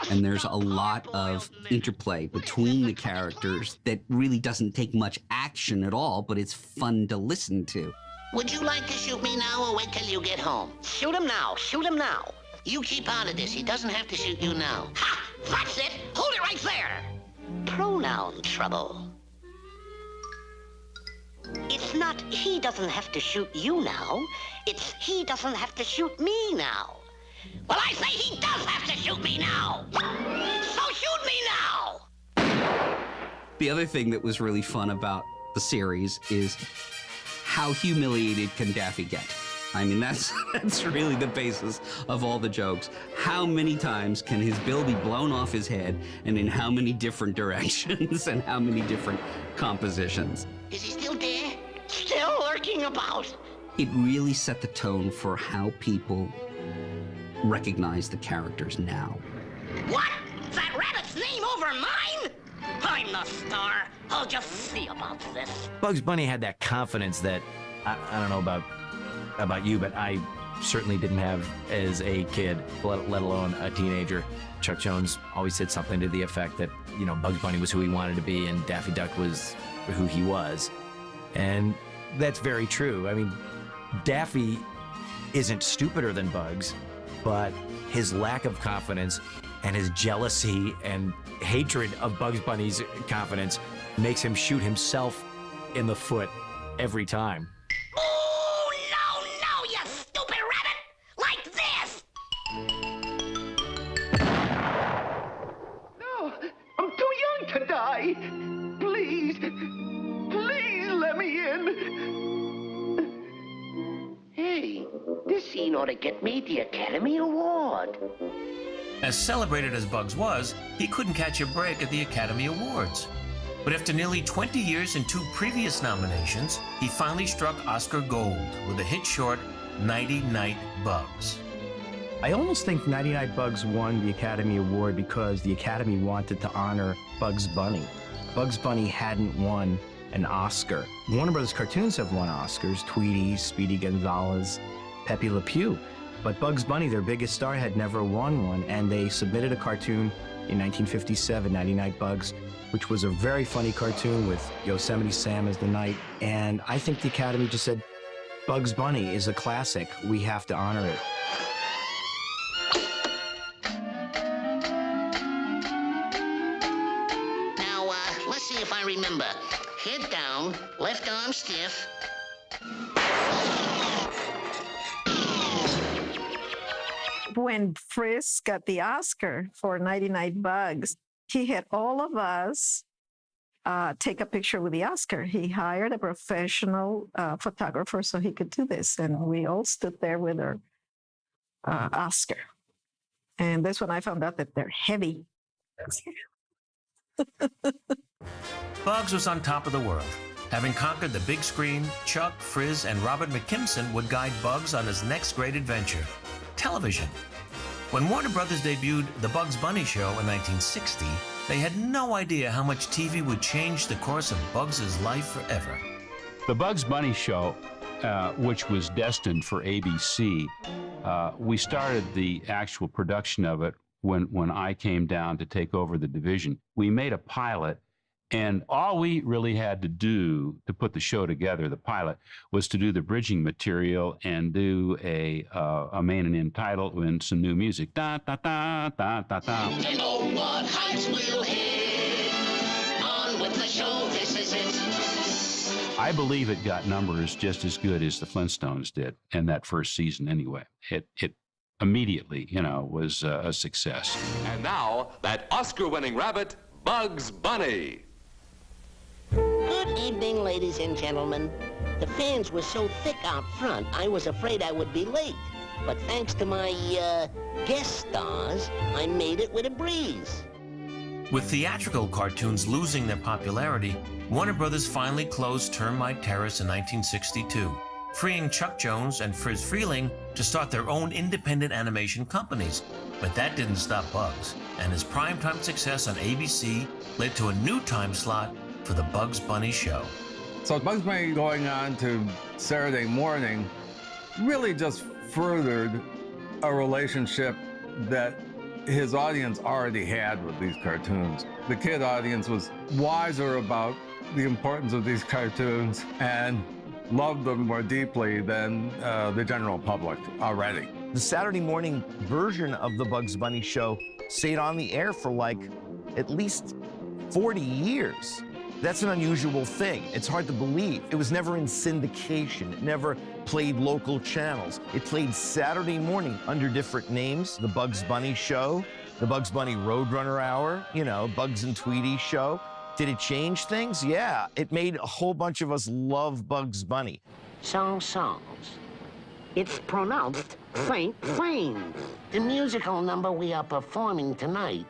And there's a lot of interplay between the characters that really doesn't take much action at all, but it's fun to listen to. Would you like to shoot me now or wait till you get home? Shoot him now. Shoot him now. You keep out of this. He doesn't have to shoot you now. Ha! That's it. Hold it right there. Pronoun trouble. It's not he doesn't have to shoot you now. It's he doesn't have to shoot me now. Well, I say he does have to shoot me now. So shoot me now. The other thing that was really fun about the series is how humiliated can Daffy get? I mean, that's really the basis of all the jokes. How many times can his bill be blown off his head, and in how many different directions and how many different compositions? Is he still there? Still lurking about? It really set the tone for how people recognize the characters now. What? That rabbit's name over mine? I'm the star. I'll just see about this. Bugs Bunny had that confidence that, I don't know about you, but I certainly didn't have as a kid, let alone a teenager. Chuck Jones always said something to the effect that, you know, Bugs Bunny was who he wanted to be and Daffy Duck was who he was. And that's very true. I mean, Daffy isn't stupider than Bugs, but his lack of confidence and his jealousy and hatred of Bugs Bunny's confidence makes him shoot himself in the foot every time. Oh, no, you stupid rabbit! Like this! No, I'm too young to die. Please let me in. Hey, this scene ought to get me the Academy Award. As celebrated as Bugs was, he couldn't catch a break at the Academy Awards. But after nearly 20 years and 2 previous nominations, he finally struck Oscar gold with the hit short, Nighty Night Bugs. I almost think Nighty Night Bugs won the Academy Award because the Academy wanted to honor Bugs Bunny. Bugs Bunny hadn't won an Oscar. Warner Brothers cartoons have won Oscars, Tweety, Speedy Gonzales, Pepe Le Pew. But Bugs Bunny, their biggest star, had never won one, and they submitted a cartoon in 1957, Nighty Night Bugs, which was a very funny cartoon with Yosemite Sam as the knight. And I think the Academy just said, Bugs Bunny is a classic. We have to honor it. Now, let's see if I remember. Head down, left arm stiff. When Frisk got the Oscar for 99 Bugs, he had all of us take a picture with the Oscar. He hired a professional photographer so he could do this. And we all stood there with our Oscar. And that's when I found out that they're heavy. Bugs was on top of the world. Having conquered the big screen, Chuck, Frizz, and Robert McKimson would guide Bugs on his next great adventure, television. When Warner Brothers debuted The Bugs Bunny Show in 1960, they had no idea how much TV would change the course of Bugs' life forever. The Bugs Bunny Show, which was destined for ABC, we started the actual production of it when I came down to take over the division. We made a pilot, and all we really had to do to put the show together, the pilot, was to do the bridging material and do a main and end title and some new music. Da da da da da da. And oh, what heights we'll hit. On with the show, this is it. I believe it got numbers just as good as the Flintstones did in that first season anyway. It immediately, was a success. And now, that Oscar-winning rabbit, Bugs Bunny. Good evening, ladies and gentlemen. The fans were so thick out front, I was afraid I would be late. But thanks to my, guest stars, I made it with a breeze. With theatrical cartoons losing their popularity, Warner Brothers finally closed Termite Terrace in 1962, freeing Chuck Jones and Frizz Freeling to start their own independent animation companies. But that didn't stop Bugs, and his primetime success on ABC led to a new time slot for the Bugs Bunny Show. So Bugs Bunny going on to Saturday morning really just furthered a relationship that his audience already had with these cartoons. The kid audience was wiser about the importance of these cartoons and loved them more deeply than the general public already. The Saturday morning version of the Bugs Bunny Show stayed on the air for at least 40 years. That's an unusual thing. It's hard to believe. It was never in syndication. It never played local channels. It played Saturday morning under different names. The Bugs Bunny Show, the Bugs Bunny Roadrunner Hour, Bugs and Tweety Show. Did it change things? Yeah. It made a whole bunch of us love Bugs Bunny. Songs. It's pronounced Saint Sains. The musical number we are performing tonight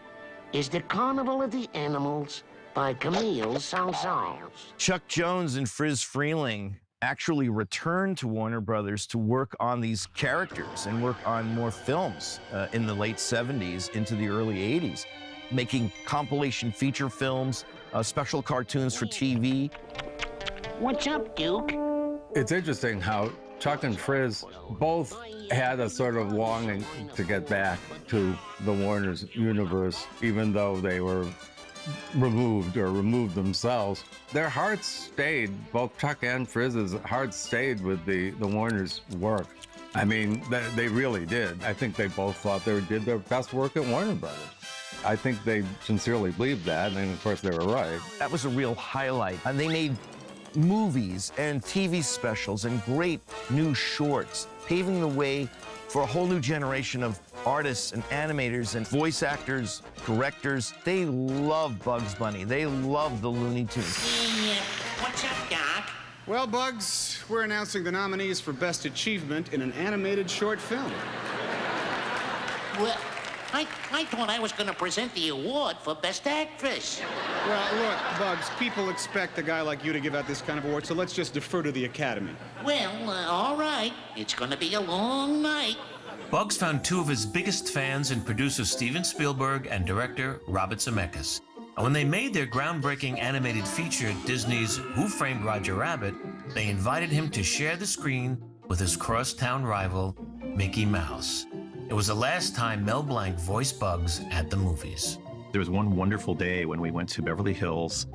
is The Carnival of the Animals by Camille Saint-Saëns. Chuck Jones and Frizz Freeling actually returned to Warner Brothers to work on these characters and work on more films in the late 70s into the early 80s, making compilation feature films, special cartoons for TV. What's up, Duke? It's interesting how Chuck and Frizz both had a sort of longing to get back to the Warner's universe, even though they were removed themselves. Their hearts stayed, both Chuck and Frizz's hearts stayed with the Warner's work. I mean, they really did. I think they both thought they did their best work at Warner Brothers. I think they sincerely believed that, and of course they were right. That was a real highlight. And they made movies and TV specials and great new shorts, paving the way for a whole new generation of artists and animators and voice actors, directors. They love Bugs Bunny. They love the Looney Tunes. What's up, Doc? Well, Bugs, we're announcing the nominees for Best Achievement in an Animated Short Film. Well, I thought I was going to present the award for Best Actress. Well, look, Bugs, people expect a guy like you to give out this kind of award, so let's just defer to the Academy. Well, all right. It's going to be a long night. Bugs found two of his biggest fans in producer Steven Spielberg and director Robert Zemeckis. And when they made their groundbreaking animated feature, Disney's Who Framed Roger Rabbit, they invited him to share the screen with his crosstown rival, Mickey Mouse. It was the last time Mel Blanc voiced Bugs at the movies. There was one wonderful day when we went to Beverly Hills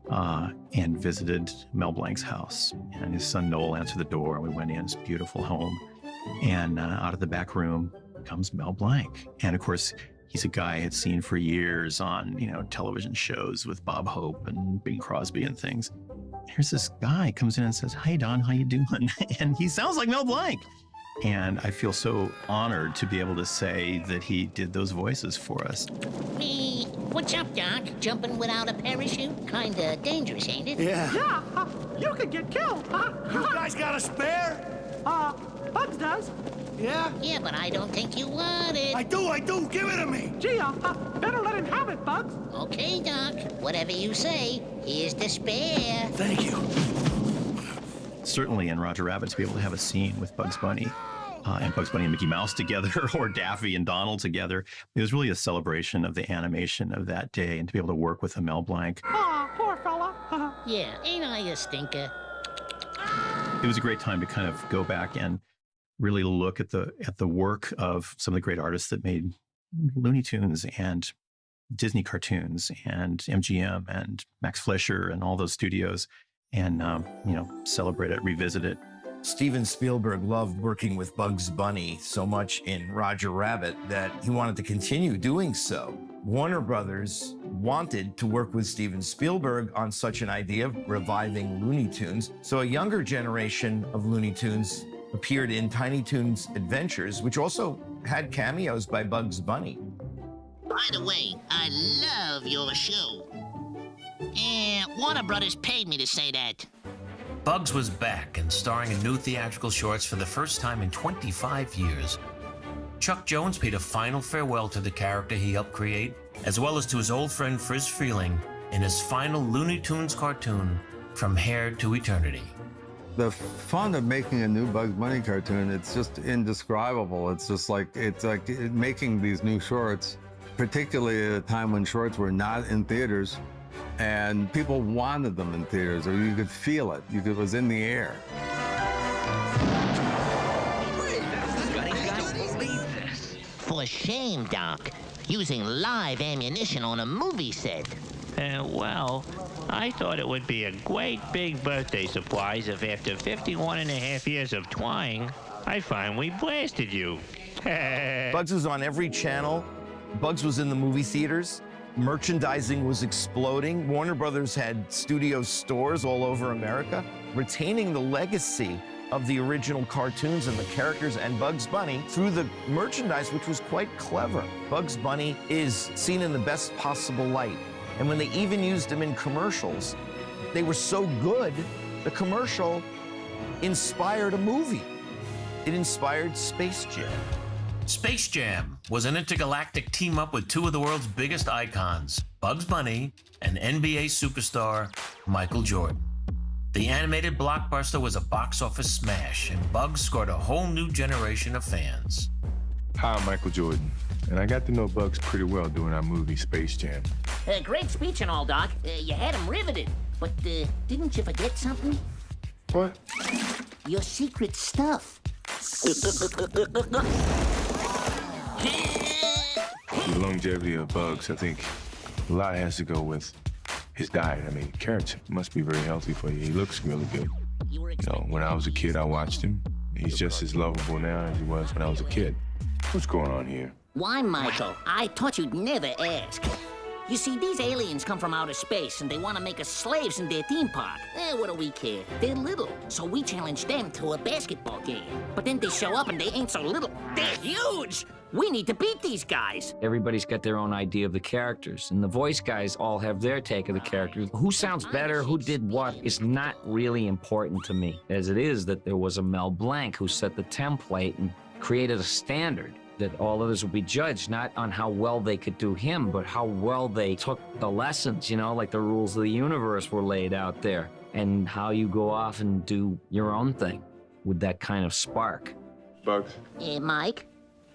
and visited Mel Blanc's house. And his son Noel answered the door, and we went in his beautiful home. And out of the back room comes Mel Blanc. And of course, he's a guy I had seen for years on, television shows with Bob Hope and Bing Crosby and things. Here's this guy comes in and says, "Hi, Don, how you doing?" And he sounds like Mel Blanc. And I feel so honored to be able to say that he did those voices for us. Me, what's up, Doc? Jumping without a parachute? Kinda dangerous, ain't it? Yeah, you could get killed. You guys got a spare? Bugs does. Yeah? Yeah, but I don't think you want it. I do. Give it to me. Gee, better let him have it, Bugs. Okay, Doc. Whatever you say. Here's the spare. Thank you. certainly in Roger Rabbit, to be able to have a scene with Bugs Bunny and Bugs Bunny and Mickey Mouse together, or Daffy and Donald together. It was really a celebration of the animation of that day, and to be able to work with Mel Blanc. Ah, poor fella. Yeah, ain't I a stinker? It was a great time to kind of go back and really look at the work of some of the great artists that made Looney Tunes and Disney cartoons and MGM and Max Fleischer and all those studios, and celebrate it, revisit it. Steven Spielberg loved working with Bugs Bunny so much in Roger Rabbit that he wanted to continue doing so. Warner Brothers wanted to work with Steven Spielberg on such an idea of reviving Looney Tunes, so a younger generation of Looney Tunes appeared in Tiny Toons Adventures, which also had cameos by Bugs Bunny. By the way, I love your show. Warner Brothers paid me to say that. Bugs was back and starring in new theatrical shorts for the first time in 25 years. Chuck Jones paid a final farewell to the character he helped create, as well as to his old friend Friz Freleng in his final Looney Tunes cartoon, From Here to Eternity. The fun of making a new Bugs Bunny cartoon, it's just indescribable. It's like making these new shorts, particularly at a time when shorts were not in theaters, and people wanted them in theaters, or you could feel it. It was in the air. For shame, Doc. Using live ammunition on a movie set. Well, I thought it would be a great big birthday surprise if after 51 and a half years of trying, I finally blasted you. Bugs was on every channel. Bugs was in the movie theaters. Merchandising was exploding. Warner Brothers had studio stores all over America, retaining the legacy of the original cartoons and the characters and Bugs Bunny through the merchandise, which was quite clever. Bugs Bunny is seen in the best possible light. And when they even used him in commercials, they were so good, the commercial inspired a movie. It inspired Space Jam. Space Jam was an intergalactic team-up with two of the world's biggest icons, Bugs Bunny and NBA superstar Michael Jordan. The animated blockbuster was a box office smash, and Bugs scored a whole new generation of fans. Hi, I'm Michael Jordan, and I got to know Bugs pretty well during our movie Space Jam. Great speech and all, Doc. You had him riveted. But didn't you forget something? What? Your secret stuff. The longevity of Bugs, I think a lot has to go with his diet. I mean, carrots must be very healthy for you. He looks really good. You know, when I was a kid, I watched him. He's just as lovable now as he was when I was a kid. What's going on here? Why, Michael? I thought you'd never ask. You see, these aliens come from outer space, and they want to make us slaves in their theme park. What do we care? They're little, so we challenge them to a basketball game. But then they show up, and they ain't so little. They're huge! We need to beat these guys. Everybody's got their own idea of the characters, and the voice guys all have their take of the characters. Who sounds better, who did what, is not really important to me, as it is that there was a Mel Blanc who set the template and created a standard that all others would be judged, not on how well they could do him, but how well they took the lessons, you know, like the rules of the universe were laid out there, and how you go off and do your own thing with that kind of spark. Bugs? Mike?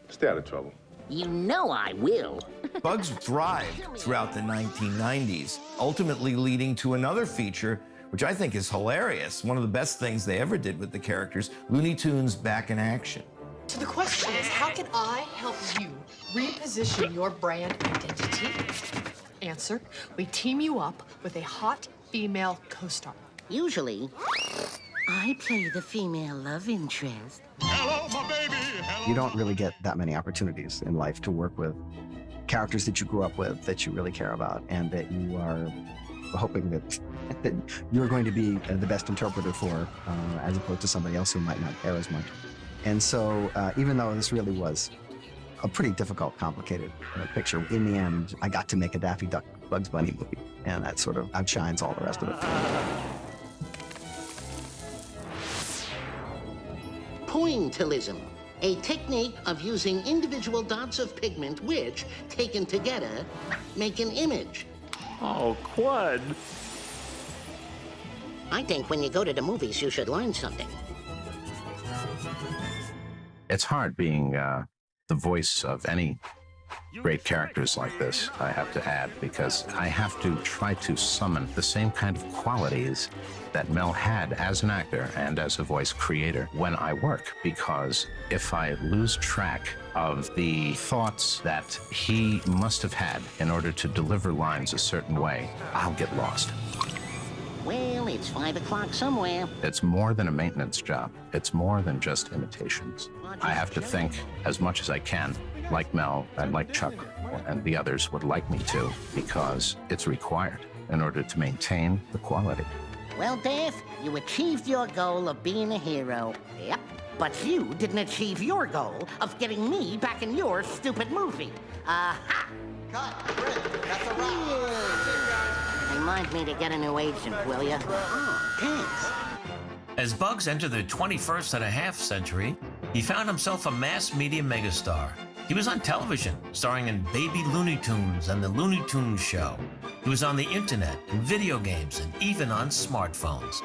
Stay out of trouble. You know I will. Bugs thrived throughout the 1990s, ultimately leading to another feature, which I think is hilarious. One of the best things they ever did with the characters, Looney Tunes Back in Action. So the question is, how can I help you reposition your brand identity? Answer, we team you up with a hot female co-star. Usually, I play the female love interest. Hello, my baby. Hello. You don't really get that many opportunities in life to work with characters that you grew up with, that you really care about, and that you are hoping that you're going to be the best interpreter for, as opposed to somebody else who might not care as much. And so, even though this really was a pretty difficult, complicated picture, in the end, I got to make a Daffy Duck Bugs Bunny movie, and that sort of outshines all the rest of it. Pointillism, a technique of using individual dots of pigment which, taken together, make an image. Oh, Quad. I think when you go to the movies, you should learn something. It's hard being the voice of any great characters like this, I have to add, because I have to try to summon the same kind of qualities that Mel had as an actor and as a voice creator when I work, because if I lose track of the thoughts that he must have had in order to deliver lines a certain way, I'll get lost. Well, it's 5 o'clock somewhere. It's more than a maintenance job. It's more than just imitations. I have to think as much as I can, like Mel and like Chuck and the others would like me to, because it's required in order to maintain the quality. Well, Dave, you achieved your goal of being a hero. Yep. But you didn't achieve your goal of getting me back in your stupid movie. Aha! Cut, Chris, that's a wrap. Remind me to get a new agent, will you? Oh, thanks. As Bugs entered the 21st and a half century, he found himself a mass media megastar. He was on television, starring in Baby Looney Tunes and The Looney Tunes Show. He was on the internet, and video games, and even on smartphones.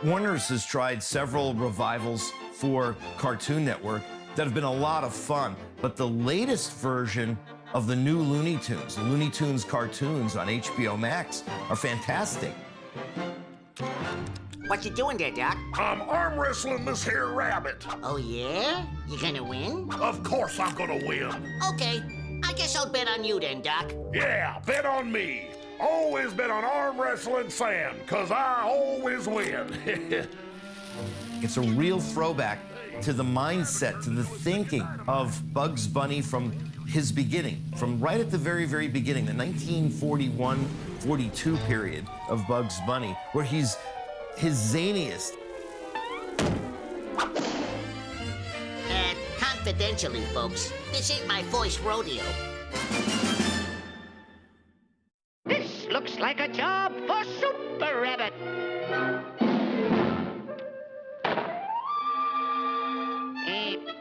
Warner's has tried several revivals for Cartoon Network that have been a lot of fun, but the latest version of the new Looney Tunes, the Looney Tunes cartoons on HBO Max, are fantastic. What you doing there, Doc? I'm arm wrestling this here rabbit. Oh, yeah? You gonna win? Of course I'm gonna win. Okay. I guess I'll bet on you then, Doc. Yeah, bet on me. Always bet on arm wrestling Sam, 'cause I always win. It's a real throwback to the mindset, to the thinking of Bugs Bunny from his beginning, from right at the very, very beginning, the 1941-42 period of Bugs Bunny, where he's his zaniest. Confidentially, folks, this ain't my voice rodeo. This looks like a job for Super Rabbit.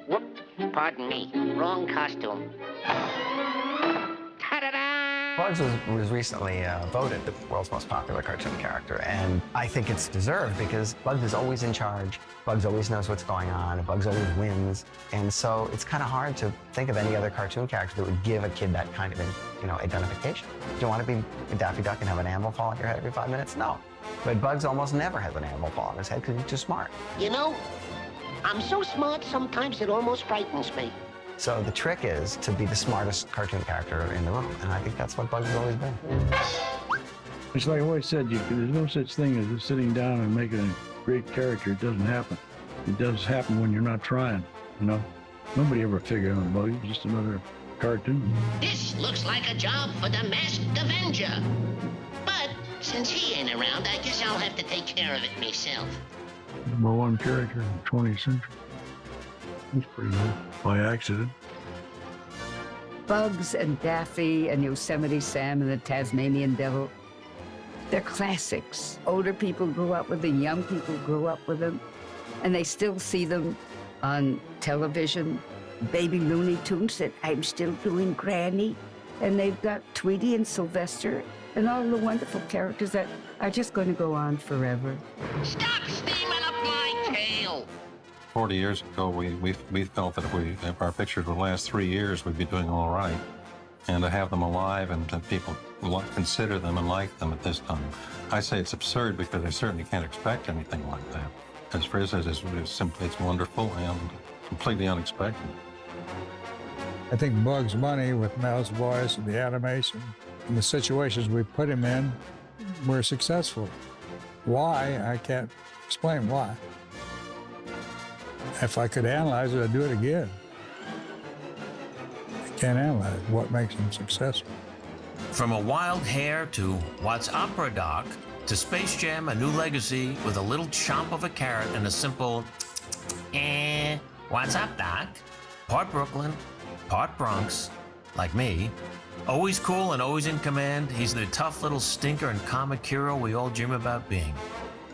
Whoop, pardon me, wrong costume. Bugs was recently voted the world's most popular cartoon character, and I think it's deserved because Bugs is always in charge. Bugs always knows what's going on, and Bugs always wins. And so it's kind of hard to think of any other cartoon character that would give a kid that kind of, identification. Do you want to be a Daffy Duck and have an animal fall on your head every 5 minutes? No. But Bugs almost never has an animal fall on his head because he's too smart. You know, I'm so smart sometimes it almost frightens me. So the trick is to be the smartest cartoon character in the room, and I think that's what Bugs has always been. It's like I always said, there's no such thing as just sitting down and making a great character. It doesn't happen. It does happen when you're not trying, Nobody ever figured out Bugs, just another cartoon. This looks like a job for the Masked Avenger. But since he ain't around, I guess I'll have to take care of it myself. #1 character in the 20th century. That's pretty good. By accident. Bugs and Daffy and Yosemite Sam and the Tasmanian Devil, they're classics. Older people grew up with them, young people grew up with them, and they still see them on television. Baby Looney Tunes said, "I'm still doing Granny," and they've got Tweety and Sylvester and all the wonderful characters that are just going to go on forever. Stop steaming up my tail! 40 years ago, we felt that if our pictures would last 3 years, we'd be doing all right. And to have them alive and that people consider them and like them at this time, I say it's absurd because they certainly can't expect anything like that. As Frizz says, it's wonderful and completely unexpected. I think Bugs Bunny, with Mel's voice and the animation and the situations we put him in, were successful. Why? I can't explain why. If I could analyze it, I'd do it again. I can't analyze what makes him successful. From A Wild Hare to What's Opera Doc to Space Jam: A New Legacy with a little chomp of a carrot and a simple what's up, Doc? Part Brooklyn, part Bronx, like me. Always cool and always in command, he's the tough little stinker and comic hero we all dream about being.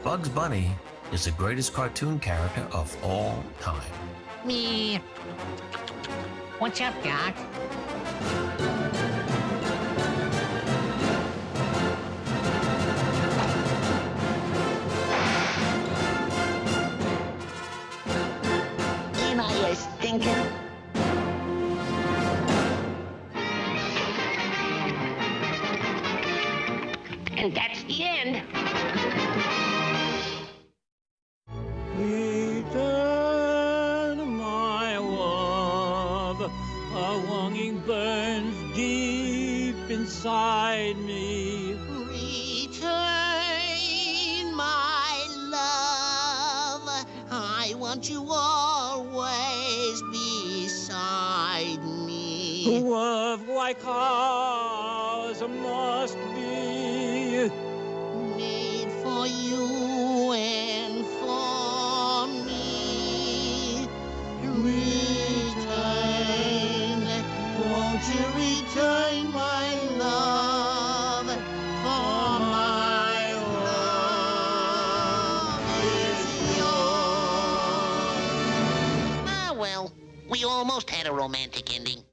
Bugs Bunny is the greatest cartoon character of all time. Me. What's up, Doc? are you stinking? And that's the end. Return, my love. A longing burns deep inside me. Return, my love. I want you always beside me. Love like ours must be made for you and for me. Return, won't you return, my love? For my love is yours. Ah, well, we almost had a romantic ending.